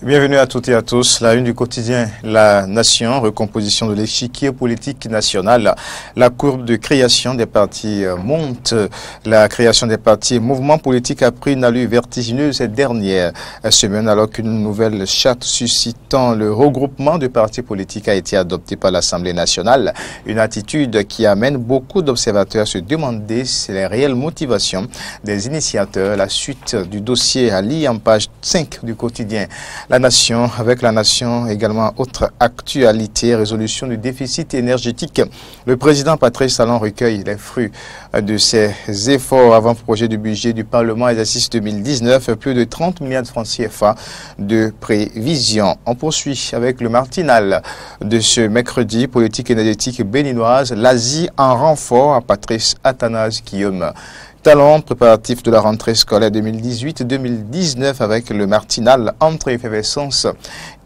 Bienvenue à toutes et à tous. La une du quotidien La Nation, recomposition de l'échiquier politique national. La courbe de création des partis monte. La création des partis et mouvements politiques a pris une allure vertigineuse ces dernières semaines alors qu'une nouvelle charte suscitant le regroupement de partis politiques a été adoptée par l'Assemblée nationale. Une attitude qui amène beaucoup d'observateurs à se demander les réelles motivations des initiateurs. La suite du dossier à lire en page 5 du quotidien La Nation, avec La Nation également autre actualité, résolution du déficit énergétique. Le président Patrice Talon recueille les fruits de ses efforts avant projet du budget du Parlement exercice 2019, plus de 30 milliards de francs CFA de prévision. On poursuit avec le matinal de ce mercredi, politique énergétique béninoise, l'Asie en renfort à Patrice Athanase Guillaume. Talon, préparatif de la rentrée scolaire 2018-2019 avec le matinal entre effervescence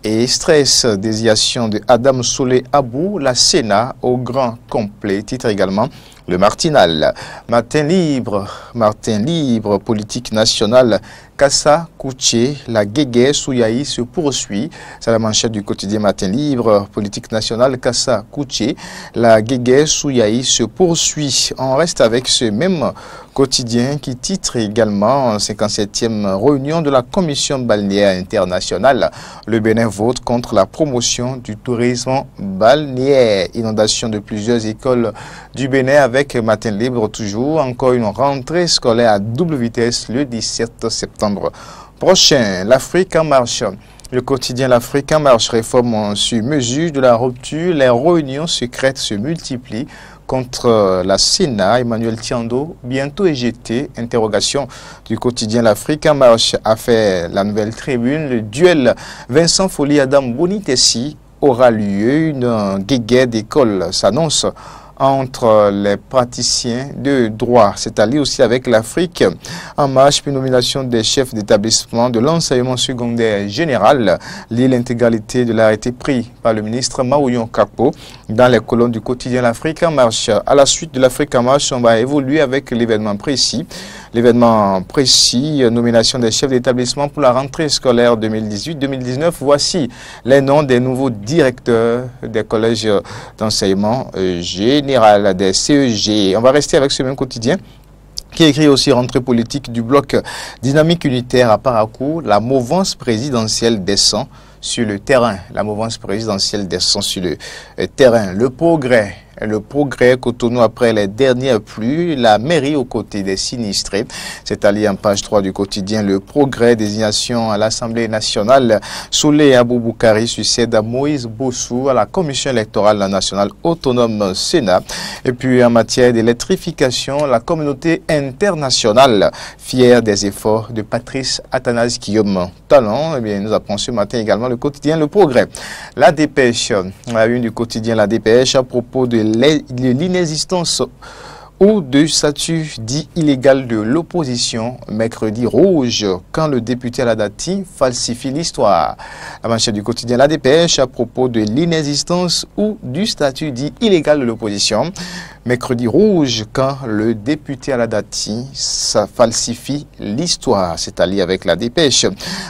et stress, désignation de Adam Soulé Abou, la Sénat au grand complet. Titre également le matinal. Matin libre, politique nationale. Kassa Kouché, la guéguerre Souyaï se poursuit. C'est la manchette du quotidien Matin Libre, politique nationale. Kassa Kouché, la guéguerre Souyaï se poursuit. On reste avec ce même quotidien qui titre également 57e réunion de la Commission balnéaire internationale. Le Bénin vote contre la promotion du tourisme balnéaire. Inondation de plusieurs écoles du Bénin avec Matin Libre toujours. Encore une rentrée scolaire à double vitesse le 17 septembre prochain. L'Afrique en marche. Le quotidien L'Afrique en marche, réforme sur mesure de la rupture. Les réunions secrètes se multiplient contre la Sénat. Emmanuel Tiando, bientôt éjecté. Interrogation du quotidien L'Afrique en marche a fait la nouvelle tribune. Le duel Vincent Folly Adam Bonitessi aura lieu. Une guéguerre d'école s'annonce entre les praticiens de droit, c'est-à-dire aussi avec l'Afrique en marche, puis nomination des chefs d'établissement de l'enseignement secondaire général. L'intégralité de l'arrêté pris par le ministre Maouyon Kakpo dans les colonnes du quotidien L'Afrique en marche. À la suite de l'Afrique en marche, on va évoluer avec l'événement précis. L'événement précis, nomination des chefs d'établissement pour la rentrée scolaire 2018-2019. Voici les noms des nouveaux directeurs des collèges d'enseignement général, des CEG. On va rester avec ce même quotidien qui écrit aussi rentrée politique du bloc dynamique unitaire à Parakou. La mouvance présidentielle descend sur le terrain. La mouvance présidentielle descend sur le terrain. Le progrès Cotonou après les dernières pluies, la mairie aux côtés des sinistrés. C'est allié en page 3 du quotidien Le Progrès, désignation à l'Assemblée nationale. Soulé Aboubakari succède à Moïse Bossou à la Commission électorale nationale autonome Sénat. Et puis en matière d'électrification, la communauté internationale fière des efforts de Patrice Athanase Guillaume Talon. Eh bien, nous apprenons ce matin également le quotidien Le Progrès. La dépêche, la une du quotidien La Dépêche à propos de l'inexistence ou de statut dit illégal de l'opposition. Mercredi rouge, quand le député Aladati falsifie l'histoire. La manchette du quotidien La Dépêche à propos de l'inexistence ou du statut dit illégal de l'opposition. Mercredi rouge, quand le député Aladati falsifie l'histoire. C'est allié avec La Dépêche.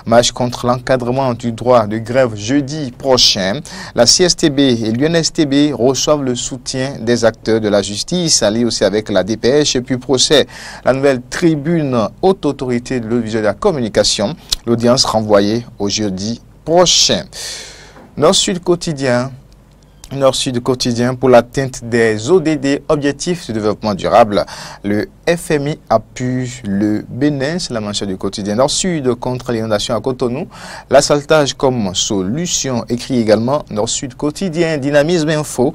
Marche contre l'encadrement du droit de grève jeudi prochain. La CSTB et l'UNSTB reçoivent le soutien des acteurs de la justice. Allié aussi avec La Dépêche. Et puis procès, la nouvelle tribune haute autorité de l'audiovisuel et de la communication. L'audience renvoyée au jeudi prochain. Nord-Sud quotidien. Nord-Sud quotidien pour l'atteinte des ODD, objectifs de développement durable. Le FMI appuie le Bénin, c'est la manchette du quotidien Nord-Sud contre l'inondation à Cotonou. L'assaltage comme solution, écrit également Nord-Sud quotidien. Dynamisme Info,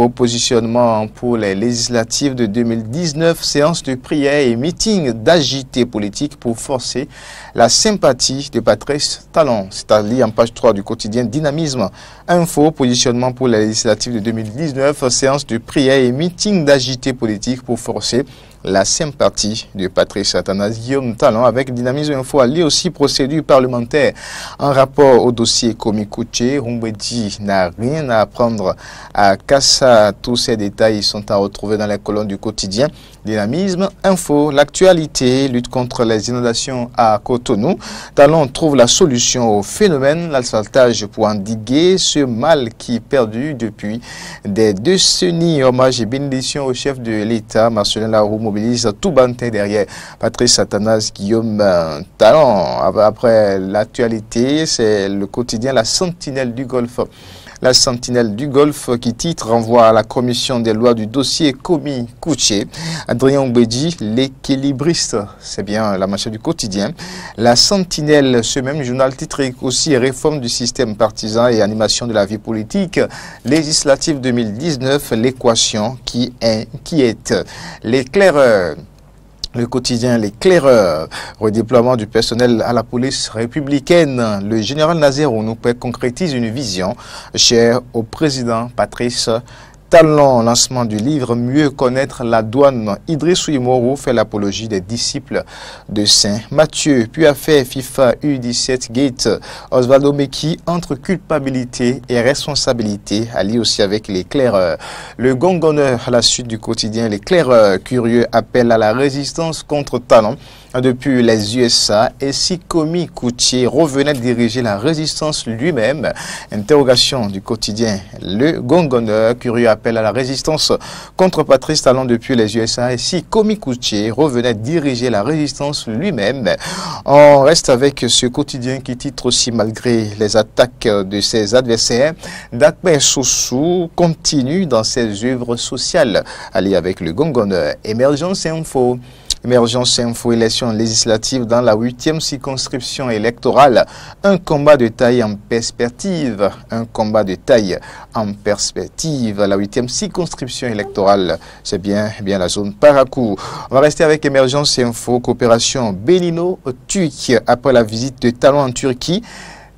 positionnement pour les législatives de 2019, séance de prière et meeting d'agité politique pour forcer la sympathie de Patrice Talon. C'est-à-dire en page 3 du quotidien Dynamisme Info, positionnement pour les législatives de 2019, séance de prière et meeting d'agité politique pour forcer la sympathie de Patrice Athanase Guillaume Talon avec Dynamisme Info. Lui aussi, procédure parlementaire en rapport au dossier Komi Kouché. Rumbedi n'a rien à apprendre à Kassa. Tous ces détails sont à retrouver dans les colonnes du quotidien Dynamisme Info. L'actualité, lutte contre les inondations à Cotonou. Talon trouve la solution au phénomène, l'asphaltage pour endiguer ce mal qui est perdu depuis des décennies. Hommage et bénédiction au chef de l'État. Marcelin Larroux mobilise tout Banté derrière Patrice Athanase Guillaume Talon. Après l'actualité, c'est le quotidien La Sentinelle du Golfe. La Sentinelle du Golfe qui titre renvoie à la commission des lois du dossier Komi Kouché. Adrien Oubedi, l'équilibriste, c'est bien la manchette du quotidien. La Sentinelle, ce même journal titre aussi réforme du système partisan et animation de la vie politique. Législative 2019, l'équation qui inquiète. L'éclaireur. Le quotidien L'éclaireur, redéploiement du personnel à la police républicaine. Le général Nazer Ounoupé concrétise une vision chère au président Patrice Talon. Lancement du livre Mieux connaître la douane. Idrissou Imoro fait l'apologie des disciples de Saint Matthieu. Puis affaire FIFA U17 Gate. Osvaldo Meki entre culpabilité et responsabilité, allié aussi avec l'éclaireur. Le gongonneur à la suite du quotidien L'éclaireur, curieux appelle à la résistance contre Talon depuis les USA. Et si Komi Kouché revenait diriger la résistance lui-même? Interrogation du quotidien Le gongonneur, curieux appel à la résistance contre Patrice Talon depuis les USA. Et si Komi Kouché revenait diriger la résistance lui-même? On reste avec ce quotidien qui titre aussi malgré les attaques de ses adversaires, Dakbe Sossou continue dans ses œuvres sociales. Allié avec le gongonneur. Émergence Info. Émergence Info, élection législative dans la 8e circonscription électorale. Un combat de taille en perspective. Un combat de taille en perspective. La 8e circonscription électorale, c'est bien la zone Parakou. On va rester avec Émergence Info, coopération bénino-turque. Après la visite de Talon en Turquie,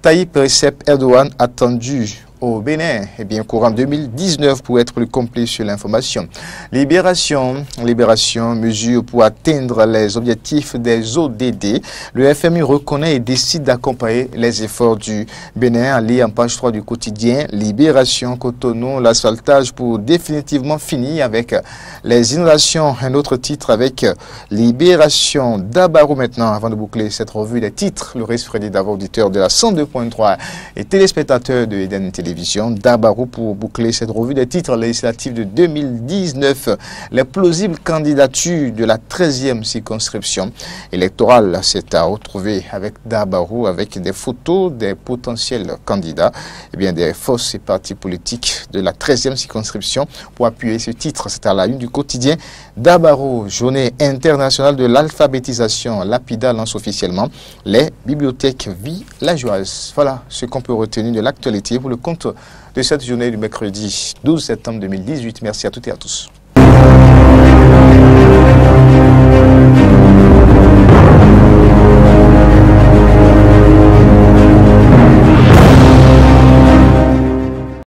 Tayyip Recep Erdogan attendu au Bénin, courant 2019 pour être plus complet sur l'information. Libération, mesure pour atteindre les objectifs des ODD. Le FMI reconnaît et décide d'accompagner les efforts du Bénin. Allé en page 3 du quotidien Libération, Cotonou, l'asphaltage pour définitivement finir avec les inondations. Un autre titre avec Libération. Dabarou maintenant, avant de boucler cette revue des titres. Le reste Freddy Davo, auditeur de la 102.3 et téléspectateur de Eden Télévision. Dabarou pour boucler cette revue des titres législatifs de 2019. Les plausibles candidatures de la 13e circonscription électorale, c'est à retrouver avec Dabarou, avec des photos des potentiels candidats, des forces et partis politiques de la 13e circonscription. Pour appuyer ce titre, c'est à la une du quotidien Dabarou, journée internationale de l'alphabétisation. L'APIDA lance officiellement les bibliothèques villageoises. Voilà ce qu'on peut retenir de l'actualité pour le compte de cette journée du mercredi 12 septembre 2018. Merci à toutes et à tous.